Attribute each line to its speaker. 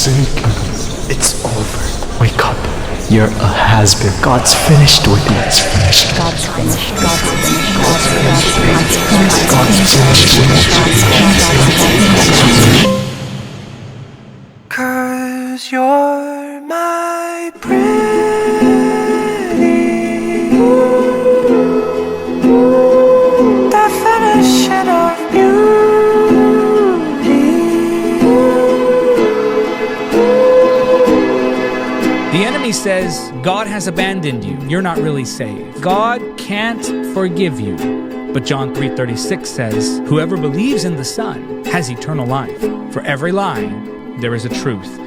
Speaker 1: It's over. Wake up. You're a has-been. God's finished with you. God's finished. God's finished. God's finished. God's finished. God's finished. 'Cause you're my pretty definition of beauty.
Speaker 2: The enemy says God has abandoned you. You're not really saved. God can't forgive you. But John 3:36 says, whoever believes in the Son has eternal life. For every lie, there is a truth.